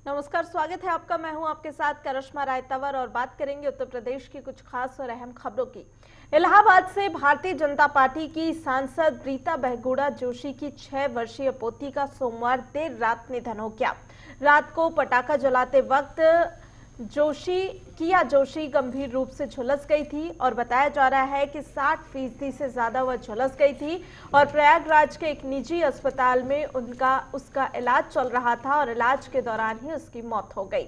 नमस्कार, स्वागत है आपका। मैं हूं आपके साथ करिश्मा रायतवर और बात करेंगे उत्तर प्रदेश की कुछ खास और अहम खबरों की। इलाहाबाद से भारतीय जनता पार्टी की सांसद रीता बहुगुणा जोशी की 6 वर्षीय पोती का सोमवार देर रात निधन हो गया। रात को पटाखा जलाते वक्त किया जोशी गंभीर रूप से झुलस गई थी और बताया जा रहा है कि 60% से ज्यादा वह झुलस गई थी और प्रयागराज के एक निजी अस्पताल में उसका इलाज चल रहा था और इलाज के दौरान ही उसकी मौत हो गई।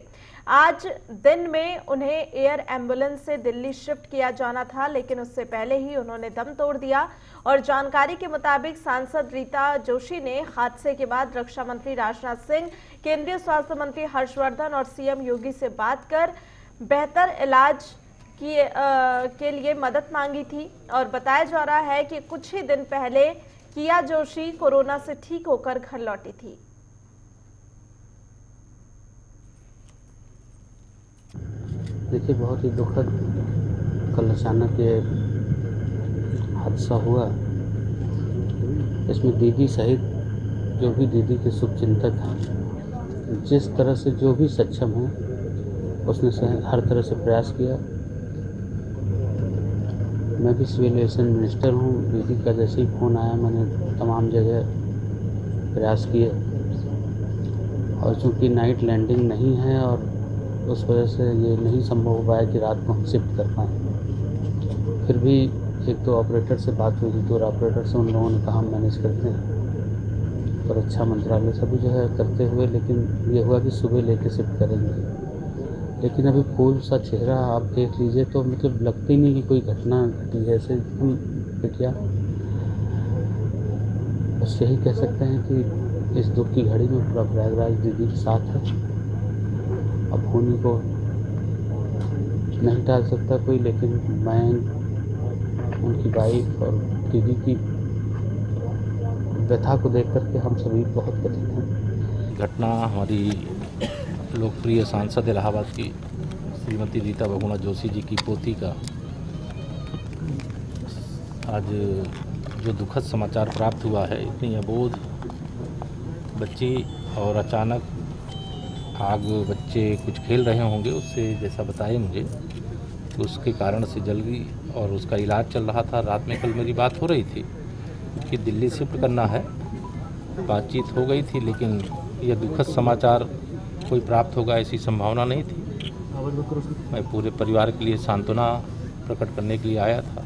आज दिन में उन्हें एयर एम्बुलेंस से दिल्ली शिफ्ट किया जाना था, लेकिन उससे पहले ही उन्होंने दम तोड़ दिया। और जानकारी के मुताबिक सांसद रीता जोशी ने हादसे के बाद रक्षा मंत्री राजनाथ सिंह, केंद्रीय स्वास्थ्य मंत्री हर्षवर्धन और सीएम योगी से बात कर बेहतर इलाज के लिए मदद मांगी थी। और बताया जा रहा है कि कुछ ही दिन पहले किया जोशी कोरोना से ठीक होकर घर लौटी थी। देखिए, बहुत ही दुखद कल अचानक ये हादसा हुआ। इसमें दीदी सहित जो भी दीदी के शुभचिंतक हैं, जिस तरह से जो भी सक्षम है उसने हर तरह से प्रयास किया। मैं भी सिविल एविएशन मिनिस्टर हूँ। दीदी का जैसे ही फ़ोन आया मैंने तमाम जगह प्रयास किए, और चूँकि नाइट लैंडिंग नहीं है और उस वजह से ये नहीं संभव हो पाया कि रात को हम शिफ्ट कर पाएँ। फिर भी एक दो ऑपरेटर से बात हुई, 2 ऑपरेटर से उन लोगों ने कहा हम मैनेज करते हैं और अच्छा मंत्रालय सभी जो है करते हुए, लेकिन ये हुआ कि सुबह लेके शिफ्ट करेंगे। लेकिन अभी फूल सा चेहरा आप देख लीजिए तो मतलब लगता ही नहीं कि कोई घटना घटी है। ऐसे एकदम पिटिया। बस यही कह सकते हैं कि इस दुख की घड़ी में पूरा प्रयागराज दीदी के साथ है। अब होनी को नहीं टाल सकता कोई, लेकिन मैं उनकी वाइफ और दीदी की व्यथा को देख करके हम सभी बहुत व्यथित हैं। घटना हमारी लोकप्रिय सांसद इलाहाबाद की श्रीमती रीता बहुगुणा जोशी जी की पोती का आज जो दुखद समाचार प्राप्त हुआ है। इतनी अबोध बच्ची और अचानक आग, बच्चे कुछ खेल रहे होंगे, उससे जैसा बताए मुझे तो उसके कारण से जल गई और उसका इलाज चल रहा था। रात में कल मेरी बात हो रही थी कि दिल्ली शिफ्ट करना है, बातचीत हो गई थी, लेकिन यह दुखद समाचार कोई प्राप्त होगा ऐसी संभावना नहीं थी। मैं पूरे परिवार के लिए सांत्वना प्रकट करने के लिए आया था।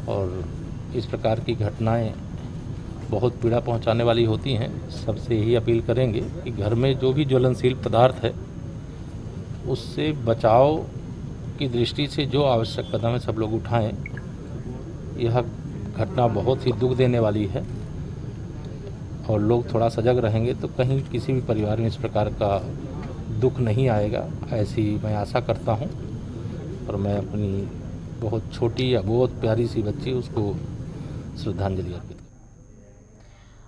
और इस प्रकार की घटनाएं बहुत पीड़ा पहुंचाने वाली होती हैं। सबसे यही अपील करेंगे कि घर में जो भी ज्वलनशील पदार्थ है उससे बचाव की दृष्टि से जो आवश्यक कदम है सब लोग उठाएं। यह घटना बहुत ही दुख देने वाली है और लोग थोड़ा सजग रहेंगे तो कहीं किसी भी परिवार में इस प्रकार का दुख नहीं आएगा, ऐसी मैं आशा करता हूं। और मैं अपनी बहुत छोटी या बहुत प्यारी सी बच्ची उसको श्रद्धांजलि अर्पित।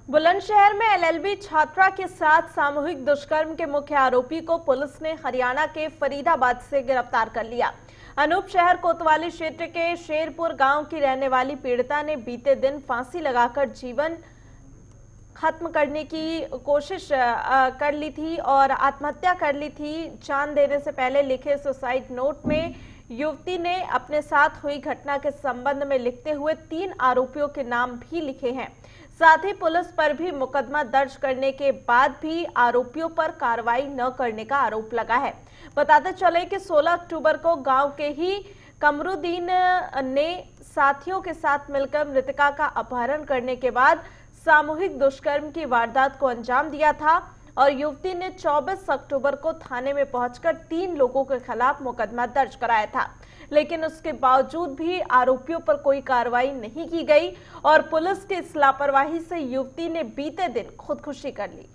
बुलंदशहर में एलएलबी छात्रा के साथ सामूहिक दुष्कर्म के मुख्य आरोपी को पुलिस ने हरियाणा के फरीदाबाद से गिरफ्तार कर लिया। अनूप शहर कोतवाली क्षेत्र के शेरपुर गांव की रहने वाली पीड़िता ने बीते दिन फांसी लगाकर जीवन खत्म करने की कोशिश कर ली थी और आत्महत्या कर ली थी। जान देने से पहले लिखे सुसाइड नोट में युवती ने अपने साथ हुई घटना के संबंध में लिखते हुए 3 आरोपियों के नाम भी लिखे हैं। साथ ही पुलिस पर भी मुकदमा दर्ज करने के बाद भी आरोपियों पर कार्रवाई न करने का आरोप लगा है। बताते चले कि 16 अक्टूबर को गांव के ही कमरुद्दीन ने साथियों के साथ मिलकर मृतका का अपहरण करने के बाद सामूहिक दुष्कर्म की वारदात को अंजाम दिया था और युवती ने 24 अक्टूबर को थाने में पहुंचकर 3 लोगों के खिलाफ मुकदमा दर्ज कराया था। लेकिन उसके बावजूद भी आरोपियों पर कोई कार्रवाई नहीं की गई और पुलिस की इस लापरवाही से युवती ने बीते दिन खुदकुशी कर ली।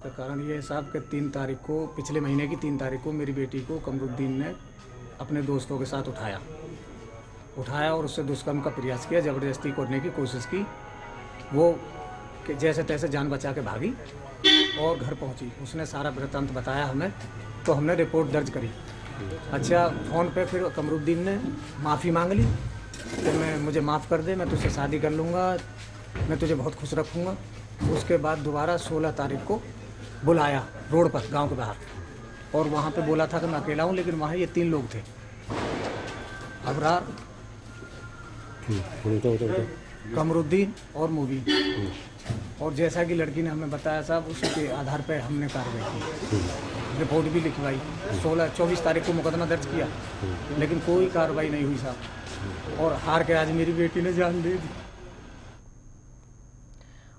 तो कारण ये है साहब कि 3 तारीख को, पिछले महीने की 3 तारीख को मेरी बेटी को कमरुद्दीन ने अपने दोस्तों के साथ उठाया और उससे दुष्कर्म का प्रयास किया, ज़बरदस्ती करने की कोशिश की। वो जैसे तैसे जान बचा के भागी और घर पहुंची। उसने सारा वृत्तांत बताया हमें, तो हमने रिपोर्ट दर्ज करी। अच्छा, फ़ोन पे फिर कमरुद्दीन ने माफ़ी मांग ली कि मुझे माफ़ कर दे, मैं तुझसे शादी कर लूँगा, मैं तुझे बहुत खुश रखूँगा। उसके बाद दोबारा 16 तारीख को बुलाया रोड पर गांव के बाहर, और वहाँ पे बोला था कि मैं अकेला हूँ, लेकिन वहाँ ये 3 लोग थे, अबरार, कमरुद्दीन और मुबीन। और जैसा कि लड़की ने हमें बताया साहब, उसी के आधार पर हमने कार्रवाई की, रिपोर्ट भी लिखवाई। 24 तारीख को मुकदमा दर्ज किया, लेकिन कोई कार्रवाई नहीं हुई साहब, और हार के आज मेरी बेटी ने जान दे दी।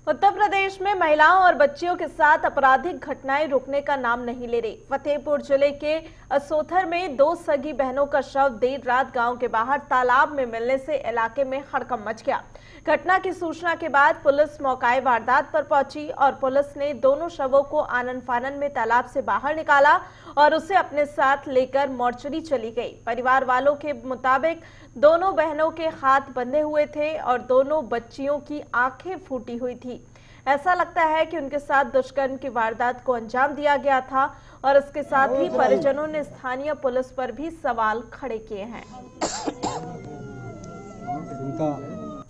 उत्तर प्रदेश में महिलाओं और बच्चियों के साथ आपराधिक घटनाएं रुकने का नाम नहीं ले रही। फतेहपुर जिले के असोथर में 2 सगी बहनों का शव देर रात गांव के बाहर तालाब में मिलने से इलाके में हड़कंप मच गया। घटना की सूचना के बाद पुलिस मौके वारदात पर पहुंची और पुलिस ने दोनों शवों को आनन फानन में तालाब से बाहर निकाला और उसे अपने साथ लेकर मोर्चरी चली गई। परिवार वालों के मुताबिक दोनों बहनों के हाथ बंधे हुए थे और दोनों बच्चियों की आंखें फूटी हुई थी। ऐसा लगता है कि उनके साथ दुष्कर्म की वारदात को अंजाम दिया गया था और इसके साथ ही परिजनों ने स्थानीय पुलिस पर भी सवाल खड़े किए हैं।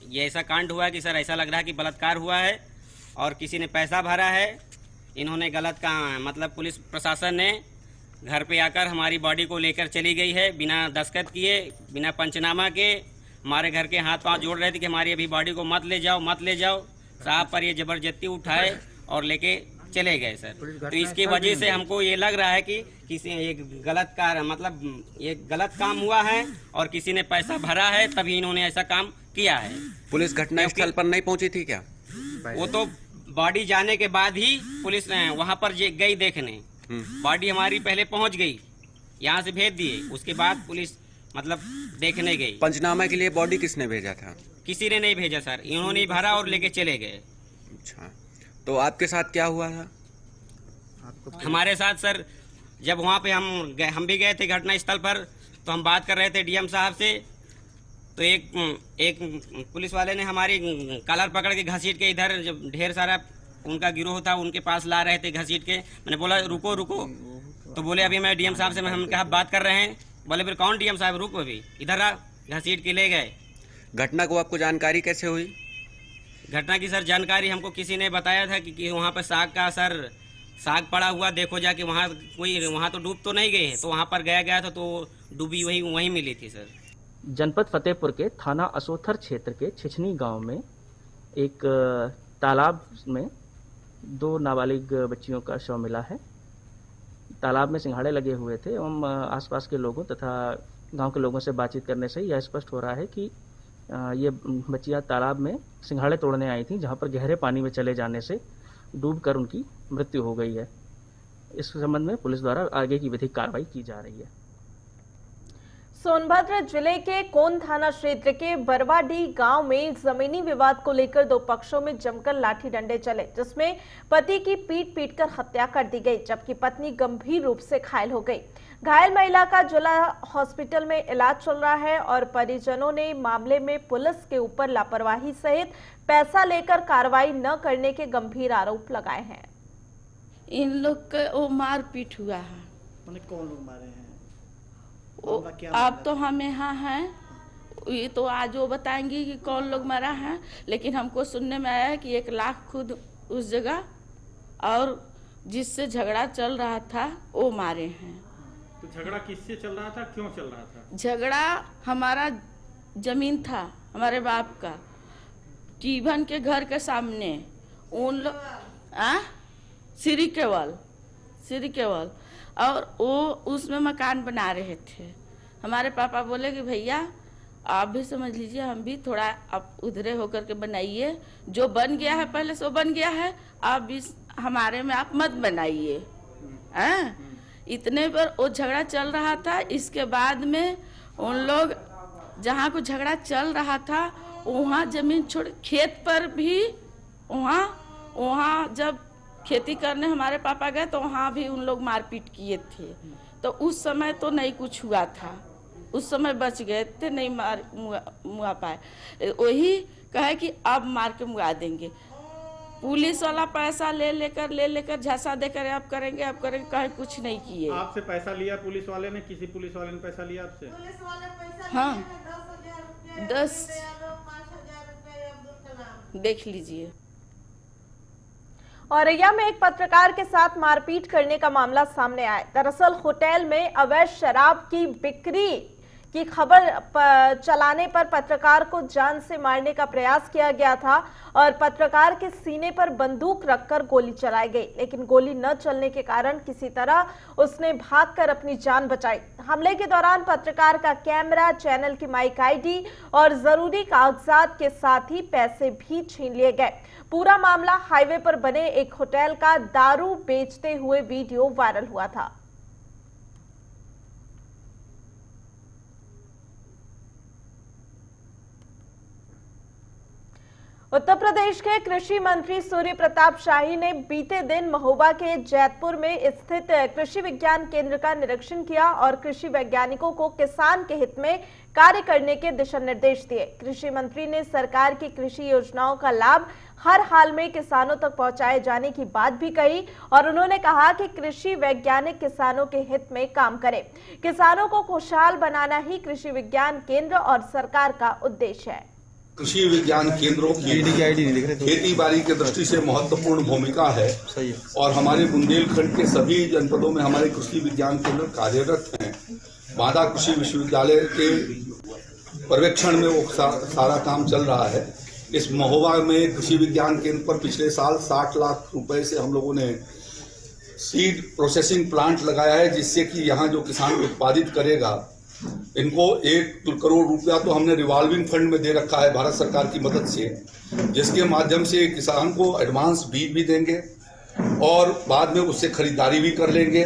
ये ऐसा कांड हुआ है कि सर ऐसा लग रहा है कि बलात्कार हुआ है और किसी ने पैसा भरा है। इन्होंने गलत कहा, मतलब पुलिस प्रशासन ने घर पे आकर हमारी बॉडी को लेकर चली गई है बिना दस्तखत किए, बिना पंचनामा के। हमारे घर के हाथ पांव जोड़ रहे थे कि हमारी अभी बॉडी को मत ले जाओ, मत ले जाओ। साहब पर ये जबरदस्ती उठाए और लेके चले गए सर। तो इसकी वजह से हमको ये लग रहा है कि किसी एक गलत मतलब ये गलत काम हुआ है और किसी ने पैसा भरा है, तभी इन्होंने ऐसा काम किया है। पुलिस घटनास्थल पर नहीं पहुंची थी क्या? वो तो बॉडी जाने के बाद ही पुलिस वहां पर गई देखने। बॉडी हमारी पहले पहुंच गई, यहाँ से भेज दिए, उसके बाद पुलिस मतलब देखने गई। पंचनामा के लिए बॉडी किसने भेजा था? किसी ने नहीं भेजा सर, इन्होंने ही भरा और लेके चले गए। अच्छा, तो आपके साथ क्या हुआ था? हमारे साथ सर जब वहाँ पे हम भी गए थे घटना स्थल पर, तो हम बात कर रहे थे डीएम साहब से, तो एक पुलिस वाले ने हमारी कॉलर पकड़ के घसीट के इधर जब ढेर सारा उनका गिरोह था उनके पास ला रहे थे घसीट के। मैंने बोला रुको रुको, तो बोले अभी मैं डीएम साहब से हम कहा बात कर रहे हैं। बोले फिर कौन डीएम साहब, रुको अभी, इधर आ, घसीट के ले गए। घटना को आपको जानकारी कैसे हुई? घटना की सर जानकारी हमको किसी ने बताया था कि वहाँ पर साग पड़ा हुआ, देखो जाके वहाँ तो डूब तो नहीं गए हैं, तो वहाँ पर गया था तो डूबी वहीं मिली थी सर। जनपद फतेहपुर के थाना असोथर क्षेत्र के छिछनी गांव में एक तालाब में 2 नाबालिग बच्चियों का शव मिला है। तालाब में सिंघाड़े लगे हुए थे एवं आसपास के लोगों तथा गांव के लोगों से बातचीत करने से यह स्पष्ट हो रहा है कि ये बच्चियां तालाब में सिंघाड़े तोड़ने आई थीं, जहां पर गहरे पानी में चले जाने से डूबकर उनकी मृत्यु हो गई है। इस संबंध में पुलिस द्वारा आगे की विधिक कार्रवाई की जा रही है। सोनभद्र जिले के कोन थाना क्षेत्र के बरवाडी गांव में जमीनी विवाद को लेकर 2 पक्षों में जमकर लाठी डंडे चले, जिसमें पति की पीट-पीट कर हत्या कर दी गई, जबकि पत्नी गंभीर रूप से घायल हो गई। घायल महिला का जिला हॉस्पिटल में इलाज चल रहा है और परिजनों ने मामले में पुलिस के ऊपर लापरवाही सहित पैसा लेकर कार्रवाई न करने के गंभीर आरोप लगाए हैं। इन लोग का वो मारपीट हुआ है। कौन लोग मारे हैं? अब तो हम यहाँ हैं, ये तो आज वो बताएंगी कि कौन लोग मरा है, लेकिन हमको सुनने में आया है कि 1 लाख खुद उस जगह और जिससे झगड़ा चल रहा था वो मारे हैं। तो झगड़ा किससे चल रहा था, क्यों चल रहा था? झगड़ा हमारा जमीन था, हमारे बाप का, टीभन के घर के सामने उन लोग श्री केवल और वो उसमें मकान बना रहे थे। हमारे पापा बोले कि भैया आप भी समझ लीजिए, हम भी थोड़ा आप उधरे होकर के बनाइए, जो बन गया है पहले से वो बन गया है, आप भी हमारे में आप मत बनाइए। इतने पर वो झगड़ा चल रहा था। इसके बाद में उन लोग जहाँ को झगड़ा चल रहा था वहाँ जमीन छोड़ खेत पर भी वहाँ जब खेती करने हमारे पापा गए तो वहाँ भी उन लोग मारपीट किए थे। तो उस समय तो नहीं कुछ हुआ था, उस समय बच गए थे, नहीं मुआ पाए। वही कहे कि अब मार के मुआ देंगे। पुलिस वाला पैसा ले लेकर झांसा देकर अब करेंगे कहे कुछ नहीं किए। आपसे पैसा लिया पुलिस वाले ने? किसी पुलिस वाले ने पैसा लिया आपसे? हाँ 10 देख लीजिए। औरैया में एक पत्रकार के साथ मारपीट करने का मामला सामने आया। दरअसल होटल में अवैध शराब की बिक्री की खबर चलाने पर पत्रकार को जान से मारने का प्रयास किया गया था और पत्रकार के सीने पर बंदूक रखकर गोली चलाई गई, लेकिन गोली न चलने के कारण किसी तरह उसने भागकर अपनी जान बचाई। हमले के दौरान पत्रकार का कैमरा, चैनल की माइक आईडी और जरूरी कागजात के साथ ही पैसे भी छीन लिए गए। पूरा मामला हाईवे पर बने एक होटल का दारू बेचते हुए वीडियो वायरल हुआ था। उत्तर प्रदेश के कृषि मंत्री सूर्य प्रताप शाही ने बीते दिन महोबा के जैतपुर में स्थित कृषि विज्ञान केंद्र का निरीक्षण किया और कृषि वैज्ञानिकों को किसान के हित में कार्य करने के दिशा निर्देश दिए। कृषि मंत्री ने सरकार की कृषि योजनाओं का लाभ हर हाल में किसानों तक पहुंचाए जाने की बात भी कही और उन्होंने कहा कि कृषि वैज्ञानिक किसानों के हित में काम करें। किसानों को खुशहाल बनाना ही कृषि विज्ञान केंद्र और सरकार का उद्देश्य है। कृषि विज्ञान केंद्रों की खेती बाड़ी की दृष्टि से महत्वपूर्ण भूमिका है और हमारे बुंदेलखंड के सभी जनपदों में हमारे कृषि विज्ञान केंद्र कार्यरत हैं। बांदा कृषि विश्वविद्यालय के पर्यवेक्षण में वो सारा काम चल रहा है। इस महोबा में कृषि विज्ञान केंद्र पर पिछले साल 60 लाख रुपए से हम लोगों ने सीड प्रोसेसिंग प्लांट लगाया है, जिससे कि यहाँ जो किसान उत्पादित करेगा इनको 1 करोड़ रुपया तो हमने रिवॉल्विंग फंड में दे रखा है भारत सरकार की मदद से, जिसके माध्यम से किसान को एडवांस बीज भी देंगे और बाद में उससे खरीदारी भी कर लेंगे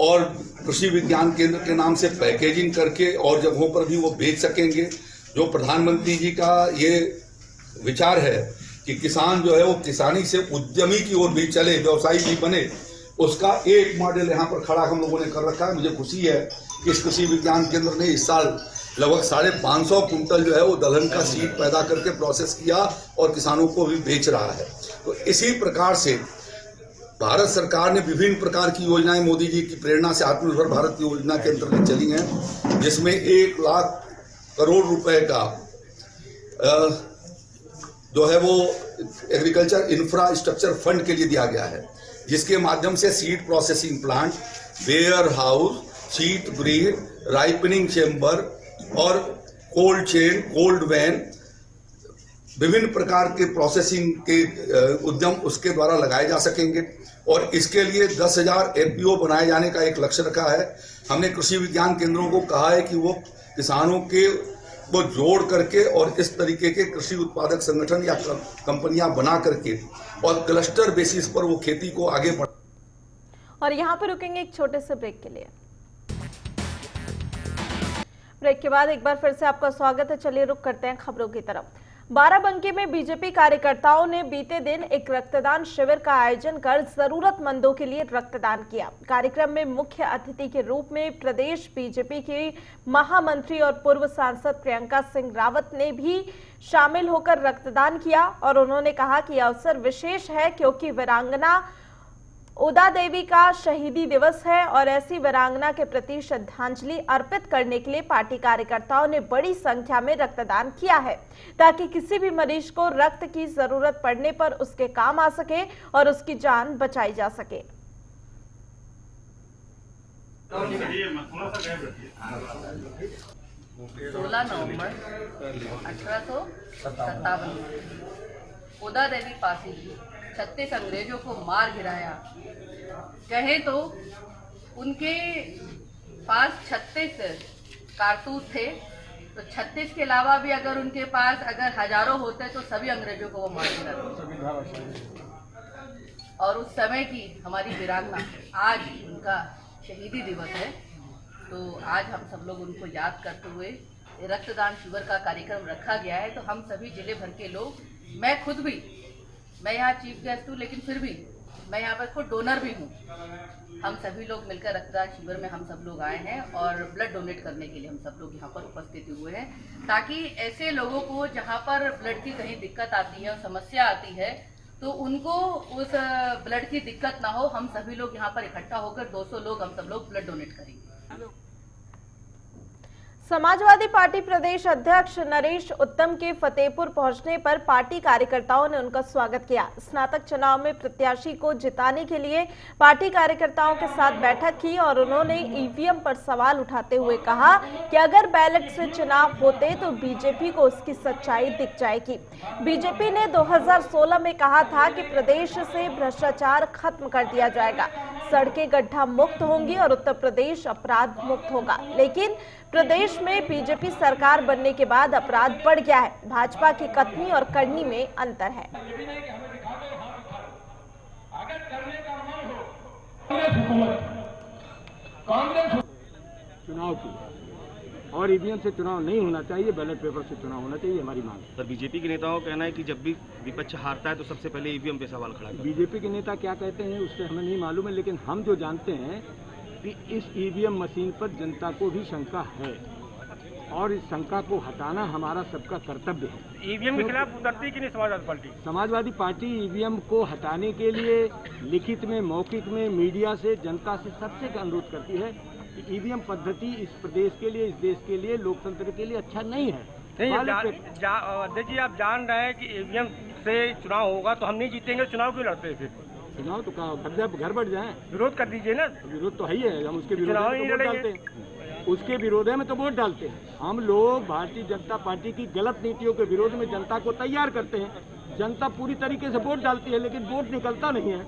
और कृषि विज्ञान केंद्र के नाम से पैकेजिंग करके और जगहों पर भी वो बेच सकेंगे। जो प्रधानमंत्री जी का ये विचार है कि किसान जो है वो किसानी से उद्यमी की ओर भी चले, व्यवसायी भी बने, उसका एक मॉडल यहाँ पर खड़ा हम लोगों ने कर रखा है। मुझे खुशी है कि इस कृषि विज्ञान केंद्र ने इस साल लगभग 550 कुंटल जो है वो दलहन का सीड पैदा करके प्रोसेस किया और किसानों को भी बेच रहा है। तो इसी प्रकार से भारत सरकार ने विभिन्न प्रकार की योजनाएं मोदी जी की प्रेरणा से आत्मनिर्भर भारत योजना के अंतर्गत चली हैं, जिसमें 1 लाख करोड़ रुपए का जो है वो एग्रीकल्चर इंफ्रास्ट्रक्चर फंड के लिए दिया गया है, जिसके माध्यम से seed processing plant, warehouse, seed breed, ripening chamber और कोल्ड चेन, कोल्ड वैन, विभिन्न प्रकार के प्रोसेसिंग के उद्यम उसके द्वारा लगाए जा सकेंगे और इसके लिए 10,000 एफपीओ बनाए जाने का एक लक्ष्य रखा है। हमने कृषि विज्ञान केंद्रों को कहा है कि वो किसानों के को जोड़ करके और इस तरीके के कृषि उत्पादक संगठन या कंपनियां बना करके और क्लस्टर बेसिस पर वो खेती को आगे बढ़। और यहाँ पर रुकेंगे एक छोटे से ब्रेक के लिए। ब्रेक के बाद एक बार फिर से आपका स्वागत है। चलिए रुक करते हैं खबरों की तरफ। बाराबंकी में बीजेपी कार्यकर्ताओं ने बीते दिन एक रक्तदान शिविर का आयोजन कर जरूरतमंदों के लिए रक्तदान किया। कार्यक्रम में मुख्य अतिथि के रूप में प्रदेश बीजेपी की महामंत्री और पूर्व सांसद प्रियंका सिंह रावत ने भी शामिल होकर रक्तदान किया और उन्होंने कहा कि अवसर विशेष है क्योंकि वीरांगना उदा देवी का शहीदी दिवस है और ऐसी वीरांगना के प्रति श्रद्धांजलि अर्पित करने के लिए पार्टी कार्यकर्ताओं ने बड़ी संख्या में रक्तदान किया है ताकि किसी भी मरीज को रक्त की जरूरत पड़ने पर उसके काम आ सके और उसकी जान बचाई जा सके। 16 नवंबर 1857 उदा देवी पासी 36 अंग्रेजों को मार गिराया। कहे तो उनके पास 36 कारतूस थे, तो 36 के अलावा भी अगर उनके पास अगर हजारों होते तो सभी अंग्रेजों को वो मार गिराते। और उस समय की हमारी वीरांगना, आज उनका शहीदी दिवस है, तो आज हम सब लोग उनको याद करते हुए रक्तदान शिविर का कार्यक्रम रखा गया है। तो हम सभी जिले भर के लोग, मैं खुद भी, मैं यहाँ चीफ गेस्ट हूँ लेकिन फिर भी मैं यहाँ पर खुद डोनर भी हूँ। हम सभी लोग मिलकर रक्तदान शिविर में हम सब लोग आए हैं और ब्लड डोनेट करने के लिए हम सब लोग यहाँ पर उपस्थित हुए हैं, ताकि ऐसे लोगों को जहाँ पर ब्लड की कहीं दिक्कत आती है और समस्या आती है तो उनको उस ब्लड की दिक्कत ना हो। हम सभी लोग यहाँ पर इकट्ठा होकर 200 लोग हम सब लोग ब्लड डोनेट करेंगे। समाजवादी पार्टी प्रदेश अध्यक्ष नरेश उत्तम के फतेहपुर पहुंचने पर पार्टी कार्यकर्ताओं ने उनका स्वागत किया। स्नातक चुनाव में प्रत्याशी को जिताने के लिए पार्टी कार्यकर्ताओं के साथ बैठक की और उन्होंने ईवीएम पर सवाल उठाते हुए कहा कि अगर बैलेट से चुनाव होते तो बीजेपी को उसकी सच्चाई दिख जाएगी। बीजेपी ने 2016 में कहा था कि प्रदेश से भ्रष्टाचार खत्म कर दिया जाएगा, सड़कें गड्ढा मुक्त होंगी और उत्तर प्रदेश अपराध मुक्त होगा, लेकिन प्रदेश में बीजेपी सरकार बनने के बाद अपराध बढ़ गया है। भाजपा की कथनी और करनी में अंतर है। चुनाव की और ईवीएम से चुनाव नहीं होना चाहिए, बैलेट पेपर से चुनाव होना चाहिए, हमारी मांग। सर, बीजेपी के नेताओं का कहना है कि जब भी विपक्ष हारता है तो सबसे पहले ईवीएम पे सवाल खड़ा करते हैं। बीजेपी के नेता क्या कहते हैं उससे हमें नहीं मालूम है, लेकिन हम जो जानते हैं कि इस ईवीएम मशीन पर जनता को भी शंका है और इस शंका को हटाना हमारा सबका कर्तव्य है। ईवीएम के खिलाफ उतरती कि नहीं Samajwadi party? Samajwadi party EVM को हटाने के लिए लिखित में, मौखिक में, मीडिया से, जनता से सबसे अनुरोध करती है कि ईवीएम पद्धति इस प्रदेश के लिए, इस देश के लिए, लोकतंत्र के लिए अच्छा नहीं है। अध्यक्ष जी, आप जान रहे हैं कि ईवीएम से चुनाव होगा तो हम नहीं जीतेंगे, चुनाव क्यों लड़ते हैं फिर? चुनाव तो घर बढ़ जाए, विरोध कर दीजिए ना। विरोध तो है ही है, हम उसके विरोध में तो वोट डालते हैं, उसके विरोध में तो वोट डालते हैं। हम लोग भारतीय जनता पार्टी की गलत नीतियों के विरोध में जनता को तैयार करते हैं। जनता पूरी तरीके से वोट डालती है लेकिन वोट निकलता नहीं है,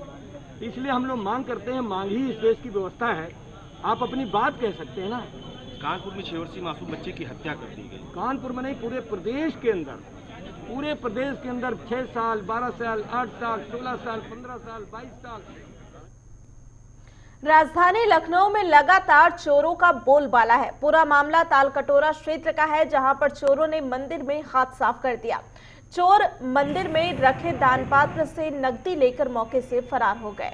इसलिए हम लोग मांग करते हैं। मांग ही इस देश की व्यवस्था है, आप अपनी बात कह सकते हैं ना। कानपुर में 6 वर्षीय मासूम बच्चे की हत्या कर दी गई। कानपुर में नहीं, पूरे प्रदेश के अंदर 6 साल, 12 साल, 8 साल, 16 साल, 15 साल, 22 साल। राजधानी लखनऊ में लगातार चोरों का बोलबाला है। पूरा मामला तालकटोरा क्षेत्र का है, जहां पर चोरों ने मंदिर में हाथ साफ कर दिया। चोर मंदिर में रखे दान पात्र से नकदी लेकर मौके से फरार हो गए।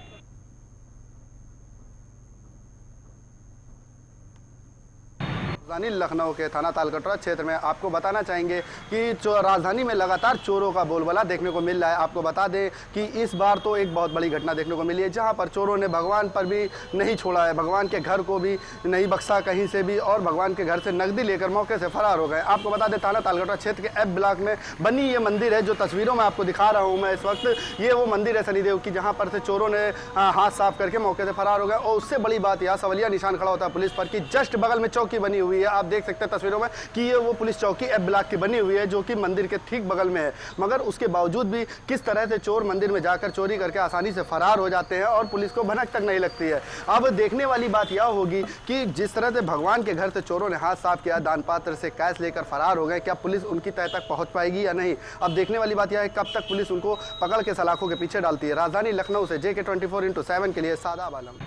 राजधानी लखनऊ के थाना तालकटोरा क्षेत्र में आपको बताना चाहेंगे कि राजधानी में लगातार चोरों का बोलबाला देखने को मिल रहा है। आपको बता दें कि इस बार तो एक बहुत बड़ी घटना देखने को मिली है, जहां पर चोरों ने भगवान पर भी नहीं छोड़ा है, भगवान के घर को भी नहीं बख्शा कहीं से भी, और भगवान के घर से नकदी लेकर मौके से फरार हो गए। आपको बता दें थाना तालकटोरा क्षेत्र के एफ ब्लॉक में बनी ये मंदिर है, जो तस्वीरों में आपको दिखा रहा हूँ मैं इस वक्त, ये वो मंदिर है शनिदेव की, जहाँ पर से चोरों ने हाथ साफ करके मौके से फरार हो गए। और उससे बड़ी बात यह सवालिया निशान खड़ा होता है पुलिस पर कि जस्ट बगल में चौकी बनी हुई है। आप देख सकते हैं तस्वीरों में कि ये वो पुलिस चौकी एफ ब्लॉक की बनी हुई है, जो कि मंदिर के ठीक बगल में है। मगर उसके बावजूद भी किस तरह से चोर मंदिर में जाकर चोरी करके आसानी से फरार हो जाते हैं और पुलिस को भनक तक नहीं लगती है। अब देखने वाली बात यह होगी कि जिस तरह से भगवान के घर से चोरों ने हाथ साफ किया, दान पात्र से कैश लेकर फरार हो गए, क्या पुलिस उनकी तह तक पहुंच पाएगी या नहीं? अब देखने वाली बात यह है कब तक पुलिस उनको पकड़ के सलाखों के पीछे डालती है। राजधानी लखनऊ से JK 24/7 के लिए सादाब आलम।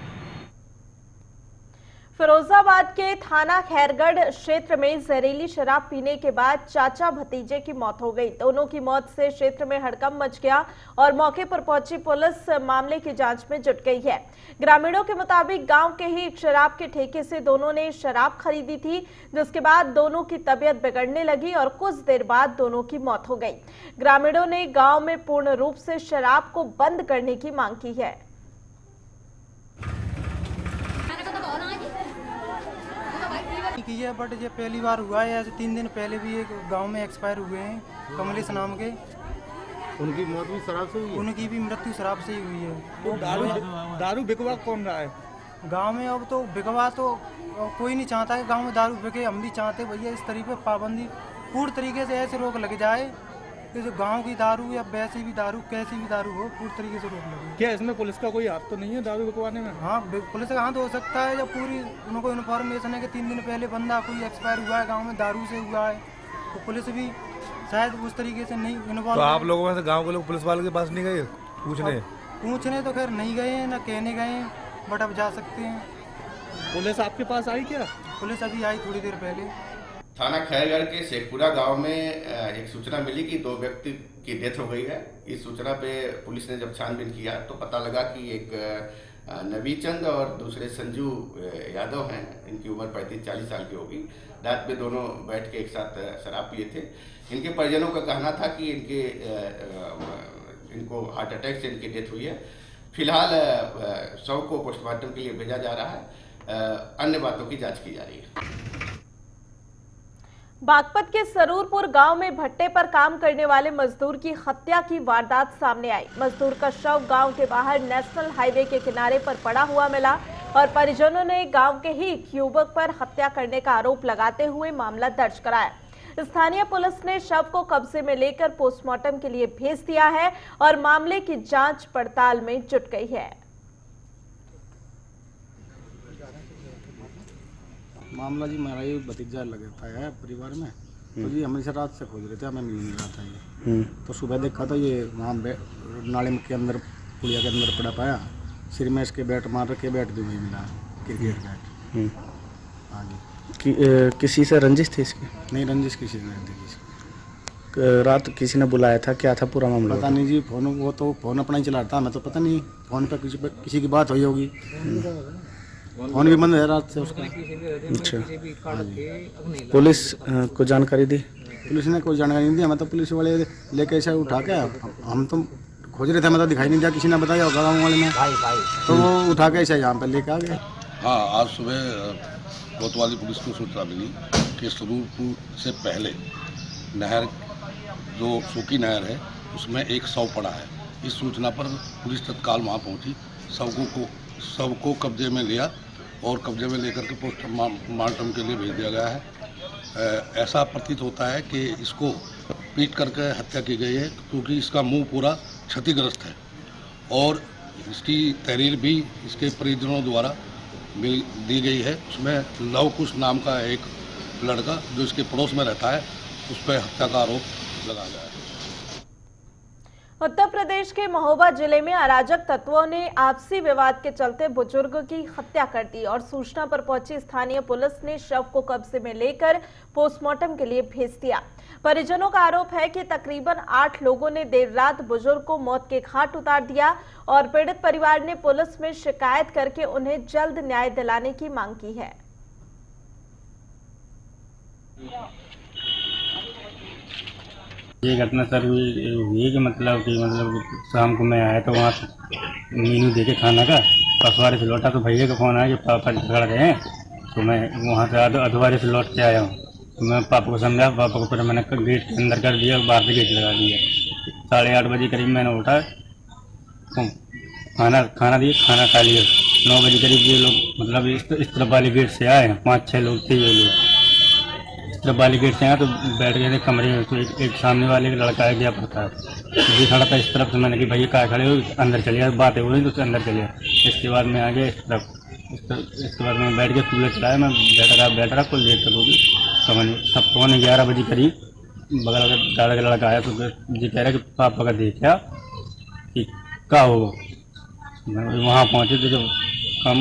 फिरोजाबाद के थाना खैरगढ़ क्षेत्र में जहरीली शराब पीने के बाद चाचा भतीजे की मौत हो गई। दोनों की मौत से क्षेत्र में हड़कंप मच गया और मौके पर पहुंची पुलिस मामले की जांच में जुट गई है। ग्रामीणों के मुताबिक गांव के ही एक शराब के ठेके से दोनों ने शराब खरीदी थी, जिसके बाद दोनों की तबीयत बिगड़ने लगी और कुछ देर बाद दोनों की मौत हो गई। ग्रामीणों ने गाँव में पूर्ण रूप से शराब को बंद करने की मांग की है। की है, बट ये पहली बार हुआ है। ऐसे 3 दिन पहले भी एक गांव में एक्सपायर हुए हैं, कमलेश नाम के। उनकी मौत भी शराब से हुई है? उनकी भी मृत्यु शराब से ही हुई है। तो दारू बिकवा कौन रहा है गांव में? अब तो बिकवा तो कोई नहीं चाहता है गांव में दारू बिके। हम भी चाहते भैया इस तरीके पाबंदी पूरी तरीके से ऐसे रोक लग जाए कि जो गांव की दारू या वैसी भी दारू, कैसी भी दारू हो, पूरी तरीके से रोक लगे। क्या इसमें पुलिस का कोई हाथ तो नहीं है दारू बिकवाने में? हाँ, पुलिस का हाथ हो सकता है। जब पूरी उनको इन्फॉर्मेशन है कि 3 दिन पहले बंदा कोई एक्सपायर हुआ है गांव में, दारू से हुआ है, तो पुलिस भी शायद उस तरीके से नहीं इन्वॉल्व। तो आप लोगों में से गाँव के लोग पुलिस वाले के पास नहीं गए पूछने? तो खैर नहीं गए ना कहने गए, बट अब जा सकते हैं। पुलिस आपके पास आई क्या? पुलिस अभी आई थोड़ी देर पहले। थाना खैरगढ़ के शेखपुरा गांव में एक सूचना मिली कि 2 व्यक्ति की डेथ हो गई है। इस सूचना पे पुलिस ने जब छानबीन किया तो पता लगा कि एक नवी चंद और दूसरे संजू यादव हैं। इनकी उम्र 35-40 साल की होगी। रात में दोनों बैठ के एक साथ शराब पिए थे। इनके परिजनों का कहना था कि इनको हार्ट अटैक से इनकी डेथ हुई है। फिलहाल शव को पोस्टमार्टम के लिए भेजा जा रहा है। अन्य बातों की जाँच की जा रही है। बागपत के सरूरपुर गांव में भट्टे पर काम करने वाले मजदूर की हत्या की वारदात सामने आई। मजदूर का शव गांव के बाहर नेशनल हाईवे के किनारे पर पड़ा हुआ मिला और परिजनों ने गांव के ही एक युवक पर हत्या करने का आरोप लगाते हुए मामला दर्ज कराया। स्थानीय पुलिस ने शव को कब्जे में लेकर पोस्टमार्टम के लिए भेज दिया है और मामले की जांच पड़ताल में जुट गई है। मामला जी मेरा ये भतीजा लगता है परिवार में, तो जी हमेशा रात से खोज रहे थे, हमें मिल नहीं रहा था ये। तो सुबह देखा तो ये वहाँ नाले के अंदर पुलिया के अंदर पड़ा पाया, सिर में इसके बैट मार रखे, बैट भी वही मिला, क्रिकेट बैट। हाँ जी। किसी से रंजिश थी इसकी? नहीं, रंजिश किसी से नहीं थी। रात किसी ने बुलाया था, क्या था पूरा मामला? पता नहीं जी, फोन वो तो फोन अपना ही चला रहा था, मैं तो पता नहीं, फोन पे किसी की बात हुई होगी, फोन भी बंद है रात से उसका। अच्छा, पुलिस को जानकारी दी? पुलिस ने कोई जानकारी नहीं दी, हमें तो पुलिस वाले लेके ऐसा उठा के, हम तो खोज रहे थे, हमें तो दिखाई नहीं दिया, किसी ने बताया होगा गाँव वाले ने, तो वो उठा के ऐसा यहाँ पे लेके आ गए। हाँ, आज सुबह कोतवाली पुलिस को सूचना मिली कि सरूरपुर से पहले नहर, जो सूखी नहर है, उसमें एक शव पड़ा है। इस सूचना पर पुलिस तत्काल वहाँ पहुँची, शव को कब्जे में लिया और कब्जे में लेकर के पोस्टमार्टम के लिए भेज दिया गया है। ऐसा प्रतीत होता है कि इसको पीट करके हत्या की गई है, क्योंकि इसका मुंह पूरा क्षतिग्रस्त है और इसकी तहरीर भी इसके परिजनों द्वारा दी गई है। उसमें लवकुश नाम का एक लड़का जो इसके पड़ोस में रहता है, उस पर हत्या का आरोप लगाया गया है। उत्तर प्रदेश के महोबा जिले में अराजक तत्वों ने आपसी विवाद के चलते बुजुर्ग की हत्या कर दी और सूचना पर पहुंची स्थानीय पुलिस ने शव को कब्जे में लेकर पोस्टमार्टम के लिए भेज दिया। परिजनों का आरोप है कि तकरीबन 8 लोगों ने देर रात बुजुर्ग को मौत के घाट उतार दिया और पीड़ित परिवार ने पुलिस में शिकायत करके उन्हें जल्द न्याय दिलाने की मांग की है। ये घटना सर हुई कि मतलब शाम को मैं आया तो वहाँ मीनू देखे खाना का, पसवारे से लौटा तो भैया का फ़ोन आया कि पापा झगड़ गए हैं, तो मैं वहाँ से अधवारे से लौट के आया हूँ। तो मैं पापा को समझा, पापा को फिर मैंने गेट के अंदर कर दिया, बाहर से गेट लगा दिया। 8:30 बजे करीब मैंने उठा, खाना दिए, खाना खा लिया। 9 बजे करीब ये लोग मतलब इस तरफ वाले गेट से आए, 5-6 लोग थे ये लोग। जब वाली गेट से आया तो बैठ गए थे कमरे में, तो एक सामने वाले का लड़का है गया पता ये खड़ा था इस तरफ से, मैंने कि भैया कहाँ खड़े हो, अंदर चलिए, बातें हो रही तो अंदर चलिए। इसके बाद मैं आ गया इस तरफ, इसके बाद मैं बैठ के कूलर चलाया, मैं बैठ रहा कुछ देर तक होगी। तो मैंने सब 11:15 बजे करीब बगल का दादा का लड़का आया, तो ये कह रहा कि पापा का देखा कि क्या होगा। वहाँ पहुँचे तो जब कम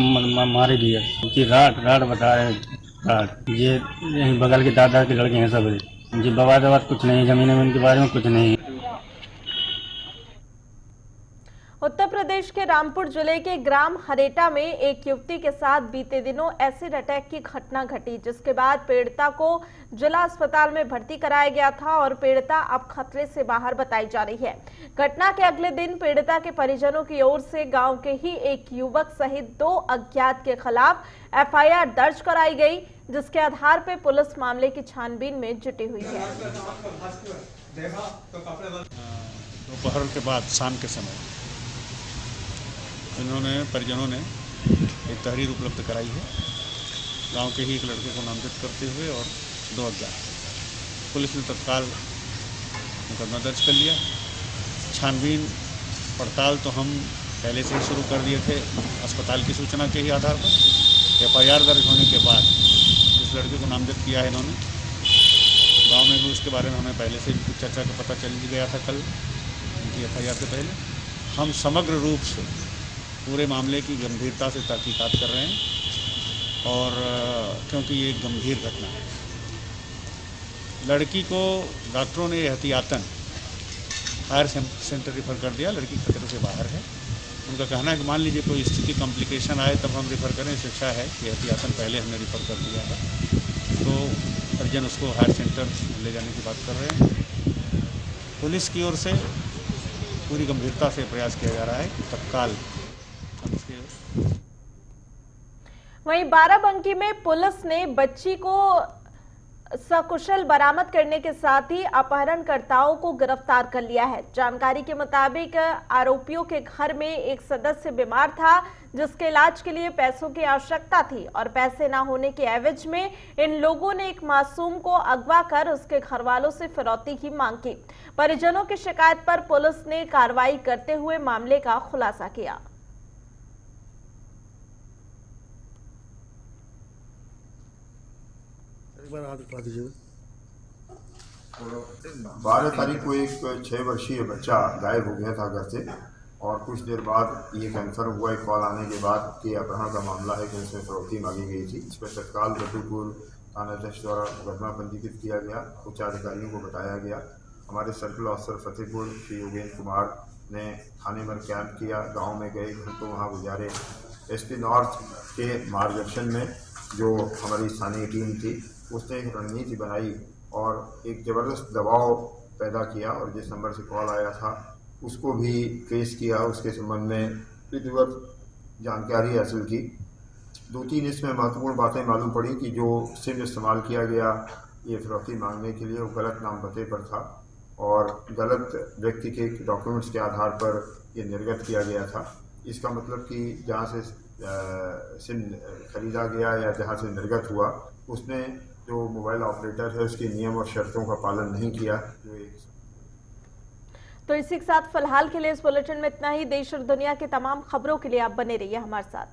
मारे दिया, क्योंकि रात बता रहे हैं, ये यहीं बगल के दादा के लड़के हैं सब। जी बवाद कुछ नहीं, जमीन के बारे में कुछ नहीं। उत्तर प्रदेश के रामपुर जिले के ग्राम हरेटा में एक युवती के साथ बीते दिनों एसिड अटैक की घटना घटी, जिसके बाद पीड़िता को जिला अस्पताल में भर्ती कराया गया था और पीड़िता अब खतरे से बाहर बताई जा रही है। घटना के अगले दिन पीड़िता के परिजनों की ओर से गांव के ही एक युवक सहित 2 अज्ञात के खिलाफ FIR दर्ज कराई गई, जिसके आधार पर पुलिस मामले की छानबीन में जुटी हुई है। दोपहर के बाद शाम के समय परिजनों ने एक तहरीर उपलब्ध कराई है, गांव के ही एक लड़के को नामजद करते हुए और 2 अज्ञात। पुलिस ने तत्काल मुकदमा दर्ज कर लिया। छानबीन पड़ताल तो हम पहले से ही शुरू कर दिए थे, अस्पताल की सूचना के ही आधार पर। FIR दर्ज होने के बाद इस लड़के को नामजद किया है इन्होंने। गांव में भी उसके बारे में हमें पहले से भी चर्चा का पता चल गया था, कल उनकी FIR से पहले। हम समग्र रूप से पूरे मामले की गंभीरता से तहकीकात कर रहे हैं और क्योंकि ये एक गंभीर घटना है। लड़की को डॉक्टरों ने एहतियातन हायर सेंटर रिफ़र कर दिया, लड़की खतरे से बाहर है। उनका कहना है कि मान लीजिए कोई स्थिति कॉम्प्लिकेशन आए तब हम रिफ़र करें, शिक्षा है कि एहतियातन पहले हमने रिफ़र कर दिया है। तो परिजन उसको हायर सेंटर ले जाने की बात कर रहे हैं। पुलिस की ओर से पूरी गंभीरता से प्रयास किया जा रहा है कि तत्काल। वहीं बाराबंकी में पुलिस ने बच्ची को सकुशल बरामद करने के साथ ही अपहरणकर्ताओं को गिरफ्तार कर लिया है। जानकारी के मुताबिक आरोपियों के घर में एक सदस्य बीमार था जिसके इलाज के लिए पैसों की आवश्यकता थी और पैसे न होने के एवज में इन लोगों ने एक मासूम को अगवा कर उसके घर वालों से फिरौती की मांग की। परिजनों की शिकायत पर पुलिस ने कार्रवाई करते हुए मामले का खुलासा किया। 12 तारीख को एक 6 वर्षीय बच्चा गायब हो गया था घर से और कुछ देर बाद ये कंफर्म हुआ एक कॉल आने के बाद कि अपहरण का मामला है कि उसमें फिरौती मांगी गई थी। इस पर तत्काल रद्दूपुर थानाध्यक्ष द्वारा मुकदमा पंजीकृत किया गया। उच्च अधिकारियों को बताया गया। हमारे सर्किल ऑफिसर फतेहपुर श्री योगेंद्र कुमार ने थाने पर कैंप किया, गाँव में गए, घंटों वहाँ गुजारे। SP नॉर्थ के मार्गदर्शन में जो हमारी स्थानीय टीम थी उसने एक रणनीति बनाई और एक ज़बरदस्त दबाव पैदा किया और जिस नंबर से कॉल आया था उसको भी ट्रेस किया, उसके संबंध में विधिवत जानकारी हासिल की। 2-3 इसमें महत्वपूर्ण बातें मालूम पड़ी कि जो सिम इस्तेमाल किया गया ये फिरौती मांगने के लिए वो गलत नाम पते पर था और गलत व्यक्ति के डॉक्यूमेंट्स के आधार पर ये निर्गत किया गया था। इसका मतलब कि जहाँ से सिम खरीदा गया या जहाँ से निर्गत हुआ उसने जो मोबाइल ऑपरेटर है उसके नियम और शर्तों का पालन नहीं किया। तो इसी के साथ फिलहाल के लिए इस बुलेटिन में इतना ही। देश और दुनिया की तमाम खबरों के लिए आप बने रहिए हमारे साथ।